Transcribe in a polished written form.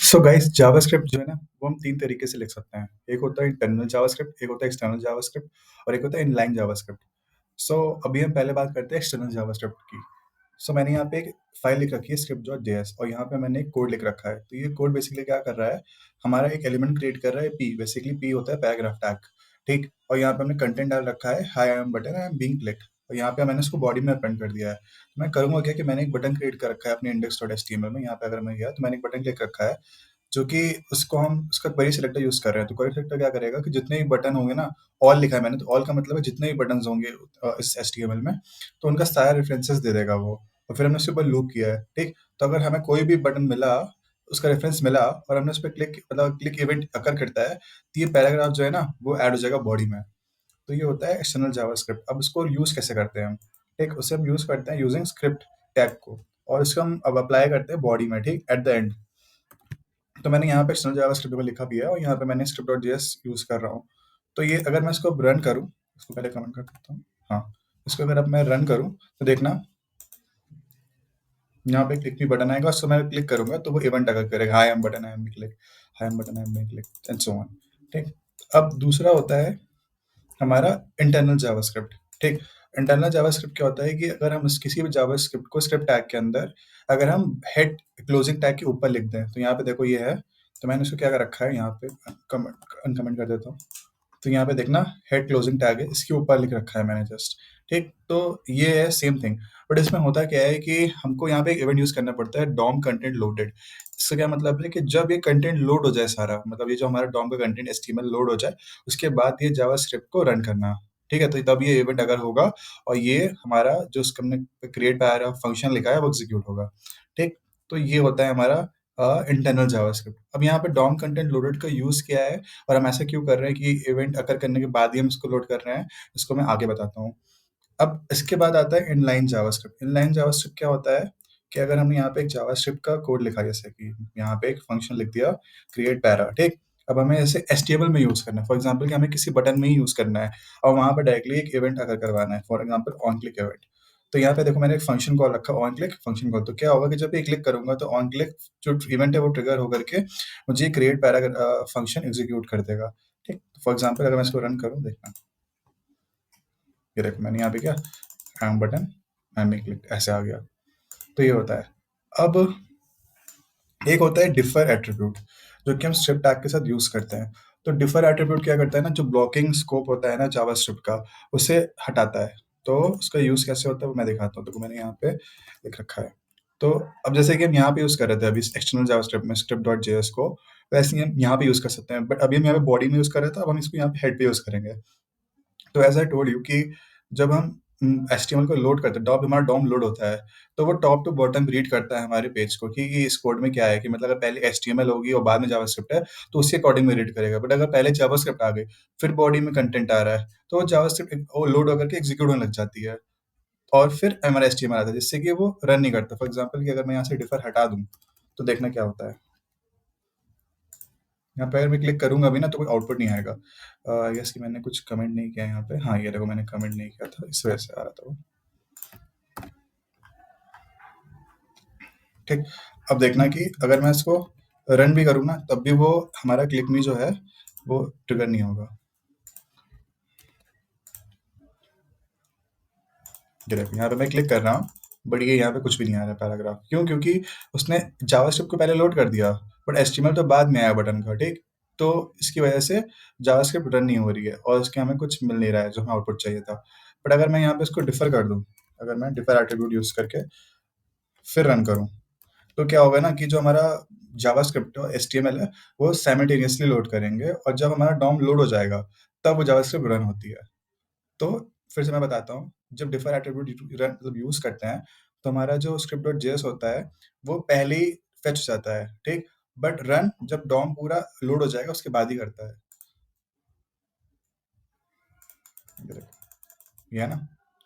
So guys JavaScript जो है ना वो हम 3 तरीके से लिख सकते हैं। एक होता है इंटरनल जावास्क्रिप्ट, एक होता है एक्सटर्नल जावास्क्रिप्ट और एक होता है इनलाइन जावास्क्रिप्ट। सो अभी हम पहले बात करते हैं एक्सटर्नल जावास्क्रिप्ट की। सो मैंने यहाँ पे एक फाइल लिख रखी है script.js और यहाँ पे मैंने एक कोड लिख रखा है। तो ये कोड बेसिकली क्या कर रहा है, हमारा एक एलिमेंट क्रिएट कर रहा है p। बेसिकली p होता है पैराग्राफ टैग, ठीक? और यहाँ पे हमने कंटेंट डाल रखा है high I am button I am being clicked और यहाँ पे मैंने इसको बॉडी में अपेंड कर दिया है। तो मैं करूँगा क्या कि मैंने एक बटन क्रिएट कर रखा है अपने index.html में। यहाँ पे अगर मैं गया तो मैंने एक बटन लिख रखा है जो कि उसको हम उसका क्वेरी सिलेक्टर यूज़ कर रहे हैं। तो क्वेरी सिलेक्टर क्या करेगा कि जितने भी बटन होंगे ना, ऑल लिखा है मैंने, तो ऑल का मतलब है जितने भी बटन्स होंगे इस एचटीएमएल में, तो उनका सारा रेफरेंसेस दे देगा वो। और फिर हमने उसके ऊपर लूप किया है, ठीक? तो अगर हमें कोई भी बटन मिला, उसका रेफरेंस मिला और हमने उस पे क्लिक इवेंट अकर करता है, तो ये पैराग्राफ जो है ना, वो ऐड हो जाएगा बॉडी में। तो ये होता है एक्सटर्नल जावास्क्रिप्ट। अब इसको यूज़ कैसे करते हैं हम? ठीक, उसे हम यूज़ करते हैं यूजिंग स्क्रिप्ट टैग को और इसको हम अब अप्लाई करते हैं बॉडी में, ठीक? At the end. तो मैंने यहाँ पे एक्सटर्नल जावास्क्रिप्ट में लिखा भी है और यहाँ पे मैंने script.js यूज़ कर रहा हूँ। तो ये अगर मैं इसको रन करूँ, इसको पहले कमेंट कर देता हूँ। हाँ, इसको अगर अब मैं रन करूँ तो देखना यहाँ पे क्लिक मी बटन आएगा, उसको मैं क्लिक करूँगा तो वो इवेंट अगर करेगा hi am button I am click, hi am button I am click and so on, ठीक? अब दूसरा होता है हमारा इंटरनल जावास्क्रिप्ट, ठीक? इंटरनल जावास्क्रिप्ट क्या होता है कि अगर हम किसी भी जावास्क्रिप्ट को स्क्रिप्ट टैग के अंदर अगर हम हेड क्लोजिंग टैग के ऊपर लिख दें, तो यहाँ पे देखो ये है, तो मैंने इसको क्या कर रखा है यहाँ पे अनकमेंट कर देता हूँ। तो यहाँ पे देखना हेड क्लोजिंग टैग है, इसके ऊपर लिख रखा है मैंने जस्ट, ठीक? तो ये है सेम थिंग, बट इसमें होता क्या है कि हमको यहाँ पे एक इवेंट यूज करना पड़ता है डॉम कंटेंट लोडेड। इसका क्या मतलब है कि जब ये कंटेंट लोड हो जाए सारा, मतलब ये जो हमारा डॉम का कंटेंट एचटीएमएल लोड हो जाए, उसके बाद ये जावास्क्रिप्ट को रन करना, ठीक है? तो तब ये इवेंट अगर होगा और ये हमारा जो हमने क्रिएट पैराग्राफ फंक्शन लिखा है वो एग्जीक्यूट होगा, ठीक? तो ये होता है हमारा इंटरनल जावास्क्रिप्ट। अब यहाँ पे डॉम कंटेंट लोडेड का यूज क्या है और हम ऐसा क्यों कर रहे हैं कि इवेंट अकर करने के बाद ही हम इसको लोड कर रहे हैं, इसको मैं आगे बताता हूँ। अब इसके बाद आता है इनलाइन जावास्क्रिप्ट। इनलाइन जावास्क्रिप्ट क्या होता है कि अगर हमने यहाँ पे एक जावास्क्रिप्ट का कोड लिखा, जैसे कि यहाँ पे एक फंक्शन लिख दिया क्रिएट पैरा, ठीक? अब हमें ऐसे एचटीएमएल में यूज करना है, फॉर एग्जांपल कि हमें किसी बटन में ही यूज करना है और वहां पर डायरेक्टली एक इवेंट अगर करवाना है, for example on click event. तो यहाँ पे देखो मैंने एक फंक्शन कॉल रखा ऑन क्लिक फंक्शन कॉल। तो क्या होगा कि जब ये क्लिक करूंगा तो ऑन क्लिक जो इवेंट है वो ट्रिगर होकर के मुझे क्रिएट पैरा फंक्शन एग्जीक्यूट कर देगा, ठीक? फॉर एग्जांपल अगर मैं इसको रन करूँ, देखना ये देखो मैंने यहाँ पे क्या हैम बटन हैम क्लिक ऐसे आ गया। तो ये होता है। अब एक होता है डिफर एट्रीब्यूट, जो कि हम स्ट्रिप टैग के साथ यूज करते हैं। तो डिफर एट्रीब्यूट क्या करता है ना, जो ब्लॉकिंग स्कोप होता है ना जावास्क्रिप्ट का, उसे हटाता है। तो उसका यूज कैसे होता है वो मैं दिखाता हूँ। देखो मैंने यहाँ पे लिख रखा है। तो अब जैसे कि हम यहाँ पे यूज कर रहे थे अभी एक्सटर्नल जावास्क्रिप्ट में script.js को, वैसे ही हम यहाँ पे यूज कर सकते हैं, बट अभी हम यहाँ पे बॉडी में यूज कर रहे थे, अब हम इसको यहाँ पे हेड पे यूज करेंगे। तो एज़ आई टोल्ड यू कि जब हम एचटीएमएल को लोड करते हैं, डॉम हमारा डॉम लोड होता है, तो वो टॉप टू बॉटम रीड करता है हमारे पेज को कि इस कोड में क्या है, कि मतलब अगर पहले एचटीएमएल होगी और बाद में जावास्क्रिप्ट है, तो उसी अकॉर्डिंग में रीड करेगा। बट अगर पहले जावास्क्रिप्ट आ गई, फिर बॉडी में कंटेंट आ रहा है, तो वो जावास्क्रिप्ट वो लोड होकर के एग्जीक्यूट होने लग जाती है और फिर हमारा एचटीएमएल आता है, जिससे कि वो रन नहीं करता। फॉर एग्जाम्पल कि अगर मैं यहाँ से डिफर हटा दूँ, तो देखना क्या होता है। यहाँ पे अगर मैं क्लिक करूंगा भी ना तो कोई आउटपुट नहीं आएगा। आई गेस कि मैंने कुछ कमेंट नहीं किया यहाँ पे। हाँ ये देखो मैंने कमेंट नहीं किया था, इस वजह से आ रहा था वो, ठीक? अब देखना कि अगर मैं इसको रन भी करूँ ना, तब भी वो हमारा क्लिक मी जो है वो ट्रिगर नहीं होगा। ये देखो यहाँ पे मैं क्लिक कर रहा हूँ, बट ये यहाँ पे कुछ भी नहीं आ रहा है पैराग्राफ। क्यों? क्योंकि उसने जावास्क्रिप्ट को पहले लोड कर दिया, बट एचटीएमएल तो बाद में आया बटन का, ठीक? तो इसकी वजह से जावास्क्रिप्ट रन नहीं हो रही है और उसके हमें कुछ मिल नहीं रहा है जो हमें आउटपुट चाहिए था। बट अगर मैं यहाँ पे इसको डिफर कर दूँ, अगर मैं डिफर एट्रीब्यूट यूज करके फिर रन करूँ, तो क्या होगा ना कि जो हमारा जावास्क्रिप्ट और एचटीएमएल है वो साइमल्टेनियसली लोड करेंगे और जब हमारा डॉम लोड हो जाएगा तब वो जावास्क्रिप्ट रन होती है। तो फिर से मैं बताता हूँ, जब डिफर एट्रीब्यूट मतलब यूज करते हैं, तो हमारा जो script.js होता है वो पहले ही फेच हो जाता है, ठीक? बट रन जब डॉम पूरा लोड हो जाएगा उसके बाद ही करता है। ये देखो, ये है ना।